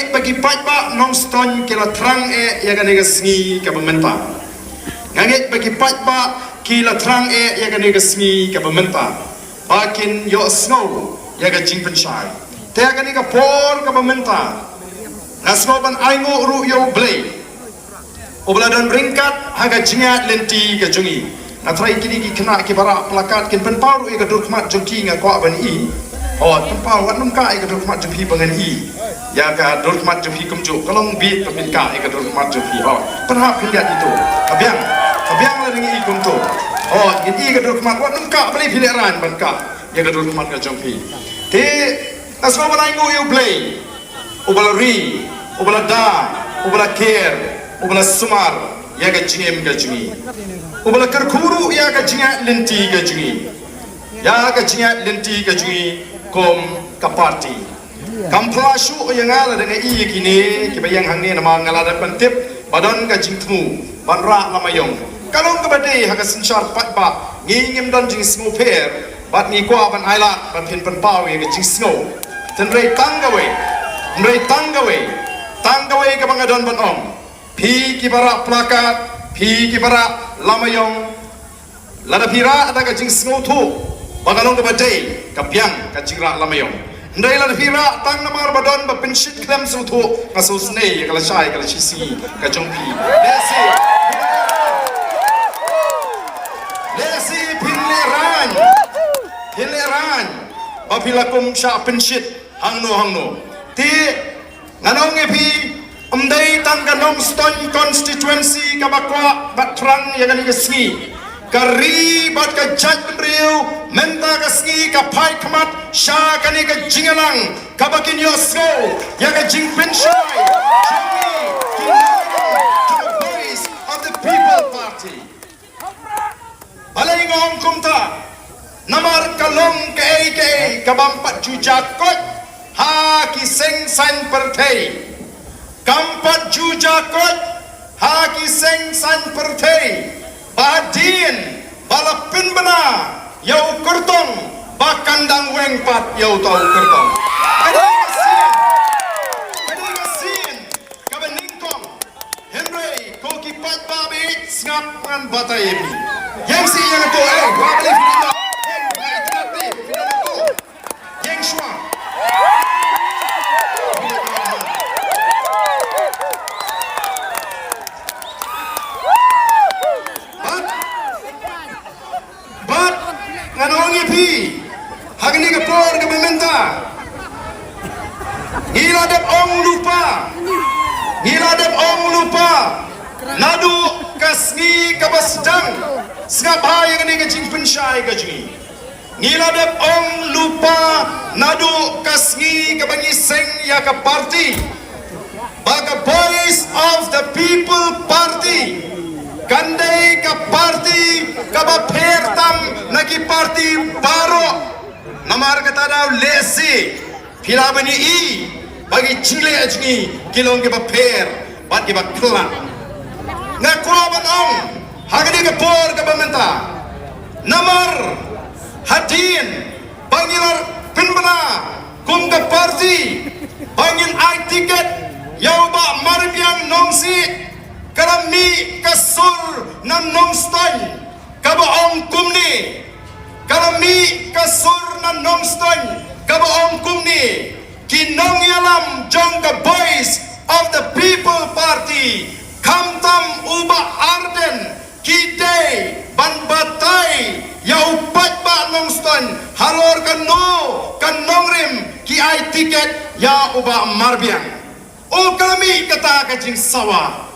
ngangit bagi patba nong ston kila terang ya kan sengi ka pemerintah ngangit bagi patba kila terang ya kan sengi ka pemerintah bakin yo snow ya kan jing pensyai te kan ka por ka pemerintah ngasno ban aingo ru yo blay obla dan beringkat haga jingat lenti ka jungi na trai kini ki kena ki bara plakat kin pen paru e ka durkmat jongki nga ko ban i oh tempau wat num ka e ka durkmat jongki bangan i ya ka durkmat jongki kumju kalong bi pin ka e ka durkmat jongki oh perhap lihat itu kabyang la dengan i kumtu oh ini ka durkmat wat num ka beli pileran ban ka ya ka durkmat ka jongki te asma ban aingo you play obala ri obala da obala care obala sumar ya ga jingem ga jingi ubala karkuru ya ga jinga lenti ga jingi ya ga jinga lenti ga jingi kom ka party kam plashu yang ngala dengan i kini ki bayang hangni nama ngala da pentip badan ga jingtmu banra lamayong kalong ka bade ha ga sinchar patba ngingim dan jing snow fair bat ni kwa ban ailat ban pin pan pau ya ga jing snow tenrei tanggawe ka bangadon ban om pi ki bara plakat pi ki bara lamayong lada pira ada ka jing snow tu bagalong ka badai ka piang ka jingra lamayong ndai lada pira tang namar badon ba penshit klem su tu ngaso snei ka la shai ka la chisi ka jongpi lesi pinleran ba pilakum sha penshit hangno ti nganong epi umdai tangganong stone constituency kabakwa batrang yang ni kesni kari bat ka jaj penriu menta kasni ka pai kamat sha kani ka jingalang kabakin yosgo yang ka jing penshai jingi to the voice of the people party balai ngong kumta namar kalong ke kabampat jujakot ha ki seng san pertai kampat jujakot haki seng san pertai badin balapin bena yau kurtong bakandang wengpat yau tau kurtong kadang kabeningkong Henry koki pat babi ngap ngan batai ini yang si yang itu wabli filma yang alternatif yang shua nganongi pi hagni ka por ka mementa ngiladap ong lupa nadu kasngi ka basdang sngabay ngani ka jing pensyai ka jingi ngiladap ong lupa nadu kasngi ka bangiseng ya ka party baga voice of the people party kandai ka party kaba pertam nagi party baro namar kata daw lesi pilabani i bagi chile ajni kilong ke ba per bat ke ba kla ngakwa banong hagani ka por ka bamenta namar hadin bangilar pinbana kum ka party bangin I ticket yau ba marbiang nongsi karami kasur nan nongstoy kabaong kumni karami kasur nan nongstoy kabaong kumni kinong yalam jong the voice of the people party kamtam uba arden kidei ban batay yau patba nongstoy halor kanong rim ki ay tiket ya uba marbiang o karami kata kajing sawa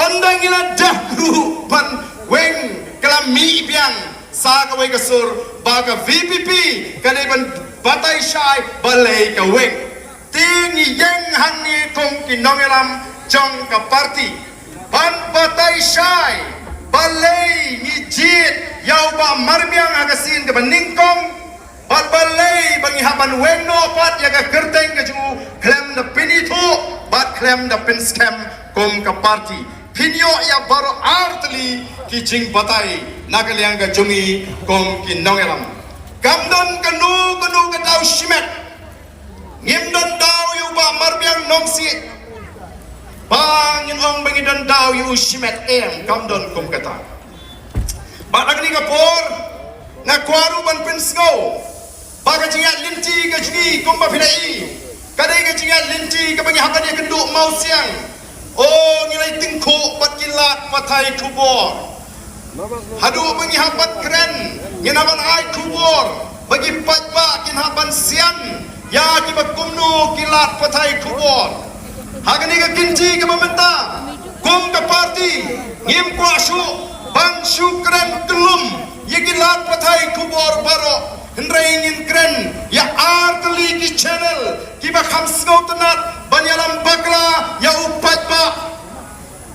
ondang ila dahru ban weng kelami biang sa ka wei kasur baga VPP kane ban batai syai balai ka weng tingi yang hangi kong kinongelam jong ka party ban batai syai balai ngijit yau ba marbiang agasin ka baningkong bat balai bangi haban weng no pat ya ka kerteng ka ju klem da pinito bat klem da pin scam kong ka party pinyo ya baru artli ki jing batai nagaliang ga jungi kong kinongelam kamdon kanu ka daw shimet ngimdon daw yu ba marbiang nong si bangin ong bangi dan daw yu shimet kam don kum kata badak ni kapor na kwaru ban pensgo baga jingat linti ka jingi kum ba filai kadai ka jingat linti ka bangi hakan ya kenduk mau siang oh nilai tingko pat kilat patai kubor hadu bangi hapat keren nginaban ai kubor bagi patba kin hapan sian ya ki bakumnu kilat patai kubor hagani ka kinci ka mamenta kum ka parti ngim ko asu ban syukran kelum ye kilat patai kubor baro hendrai ingin keren ya artli ki channel ki ba khamsgo tanat banyalam bakla ya upatba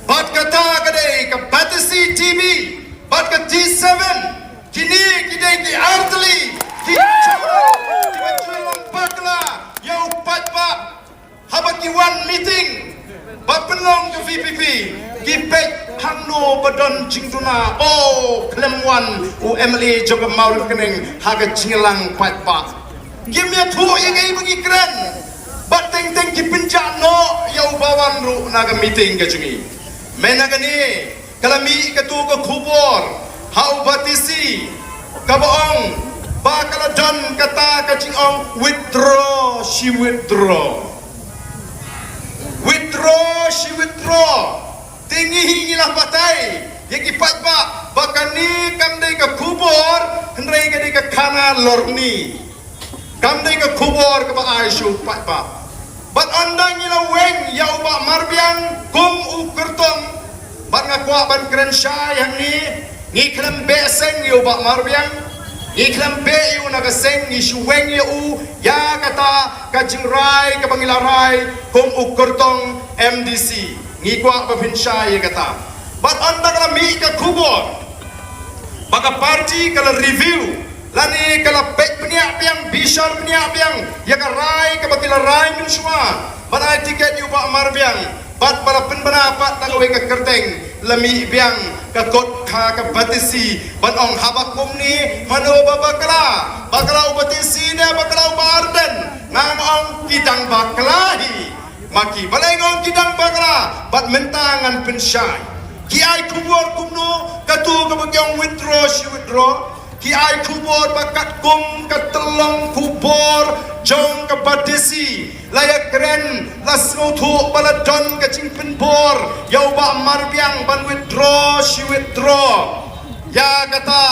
bat kata kadai ka batasi tv bat ka T7 kini kidai ki artli ki channel ki banyalam bakla ya upatba habaki one meeting bapenong ke VPP ki pek hangno badon jingtuna oh klemwan UMLA joga maul keneng haga cingelang patpa gimya thu yegai bagi keren bateng teng ki penjano ya ubawan ru naga meeting ke jungi menaga ni kalami ketu ke kubor hau batisi kabaong bakala don kata kacingong withdraw she withdraw she withdraw tinggi hingilah batai yang ipat ba bakani kamdai ka kubor hendrai ka ka kana lorni kamdai ka kubor ka ba aisu pat ba bat andang ila weng ya uba marbiang kum u kertong bat ngakwa ban keren syai yang ni klem beseng ya uba marbiang iklam be yu naga seng ni shuweng yu ya kata kajingrai kabangilarai kum ukurtong MDC ngikwa bapinshay kata bat anda kala mi ka kubor baka party kala review lani kala pek peniak piang bishar peniak piang ya karai kabagilarai min semua banai tiket yu ba marbiang bat bala penbanapat tagawe ka kerteng lami biang kakot ka batisi banong habakum ni mano bakala ubatisi ne bakala ubarden ngamong kidang baklahi maki balengong kidang bakla bat mentangan pensyai ki ai kubur kumno katu kabagyong withdraw ki ai kubur bakat kum katelong kubur jong kabadisi layak keren lasmutu baladon kacing penbor yau ba marbiang ban withdraw she withdraw ya kata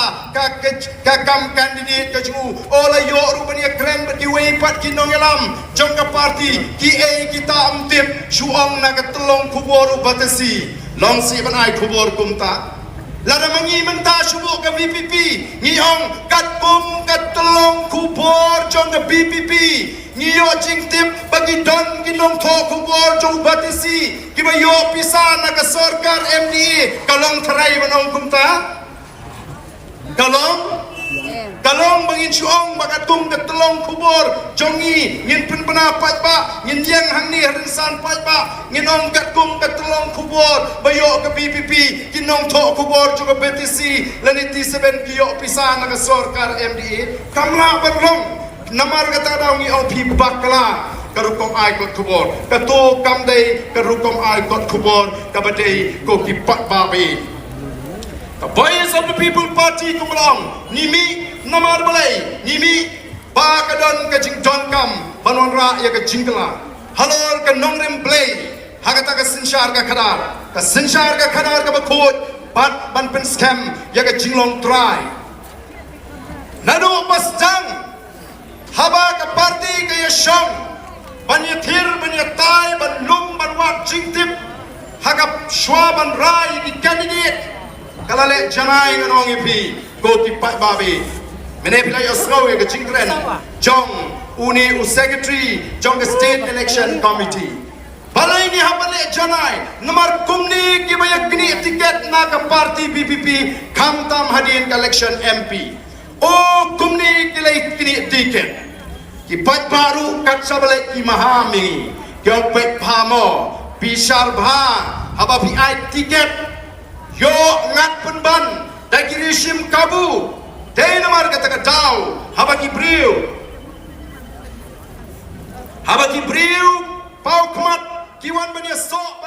kakam kandidate kacungu ola yo rupanya keren berdiwei pat kinong elam jong ka parti ki kita amtip suang na katelong kubor batasi long si ban ai kubur kumta lada mangi menta subuh ke VPP ngiyong katpum katelong kubor jong ke VPP ngiyo jing tip bagi don ginong to kubor jong batisi kibayo pisan na ke sorkar MDA kalong terai manong kumta kalong bangin suong bakatum katelong kubor jongi ngin pun penapat ba ngin yang hang ni rinsan pat ba ngin ong katum katelong kubor bayo ke BPP kinong to kubor juga BTC laniti seben kiyo pisan na sorkar MDA kamla berlong namar kata daw ngi OP bakla karukom ai kot kubor katu kamdai karukom ai kot kubor kabadai ko kipat babe the voice of the people party kumlong nimi namar balai nimi bakadon kajing jonkam banonra ya kajing kala halor ka nongrem play hagata ka sinshar ka khadar ka bakot ban pen scam ya kajing long try nadu pasjang haba ka party ka yashong banyathir banyatai ban lum ban wat jingtip hagap shwa ban rai di candidate kalale janai nganong ipi ko tipat babi menepilai osngaw ke jingkren jong uni secretary jong ke state election committee balai ni habale janai nomor kumni ki bayak kini tiket na ka party BPP kam tam hadin election MP o kumni kilai kini tiket ki pat baru kat sabale ki mahami kyo pet phamo bishar bha haba pi ai tiket yo ngat penban dagi resim kabu dai namar kata dau habaki briu pau kemat kiwan bania sok